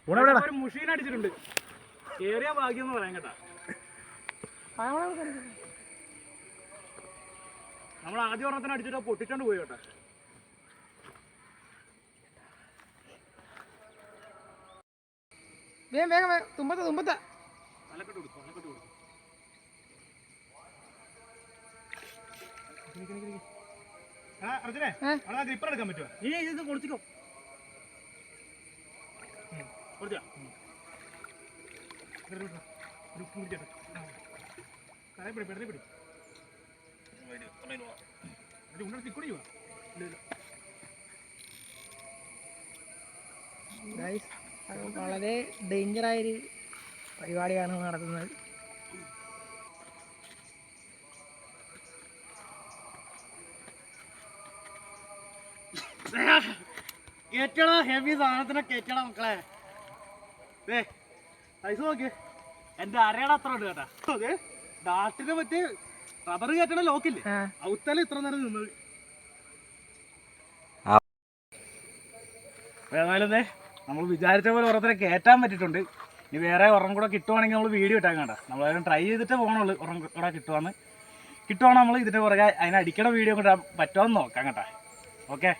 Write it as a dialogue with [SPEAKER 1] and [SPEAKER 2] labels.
[SPEAKER 1] ഒരു മുഷീൻ അടിച്ചിട്ടുണ്ട്. കേറിയ ഭാഗ്യം എന്ന് പറയാൻ കേട്ടാ. നമ്മൾ ആദ്യം ഒരെണ്ണത്തിന് അടിച്ചിട്ട് പൊട്ടിച്ചോണ്ട് പോയി കേട്ടാ.
[SPEAKER 2] വേഗം വേഗം തുമ്പത്ത തുമ്പത്ത
[SPEAKER 1] തലക്കെട്ട് കൊടുക്കും. അർജുനെ ഗ്രിപ്പർ എടുക്കാൻ പറ്റുമോ? നീ ഇത് കൊടുത്തിക്കോ. കൊടുത്താ
[SPEAKER 2] വളരെ ഡേഞ്ചറായൊരു പരിപാടിയാണ് നടത്തുന്നത്.
[SPEAKER 1] കേറ്റണ ഹെവി സാധനത്തിനെ കേറ്റണ മക്കളെ. പൈസ നോക്കിയേ, എന്റെ അരയുടെ അത്ര ഉണ്ട് കേട്ടാ. അതെ ഡാട്ടിനെ പറ്റി റബ്ബർ കയറ്റണ ലോക്കില്ലേ, ഔത്തല ഇത്ര നേരം നിന്നത്. ഏതായാലും നമ്മൾ വിചാരിച്ച പോലെ ഓരോരുത്തരെ കയറ്റാൻ പറ്റിയിട്ടുണ്ട്. ഇനി വേറെ ഒരെണ്ണം കൂടെ കിട്ടുവാണെങ്കിൽ നമ്മൾ വീഡിയോ ഇട്ടാൽ കേട്ടോ. നമ്മളതിനും ട്രൈ ചെയ്തിട്ട് പോകണുള്ളൂ. ഒരെണ്ണം കൂടെ കിട്ടുവാണെങ്കിൽ നമ്മൾ ഇതിൻ്റെ പുറകെ അതിനെ അടിക്കണ വീഡിയോ കിട്ടാൻ പറ്റുമെന്ന് നോക്കാം കേട്ടോ. ഓക്കെ.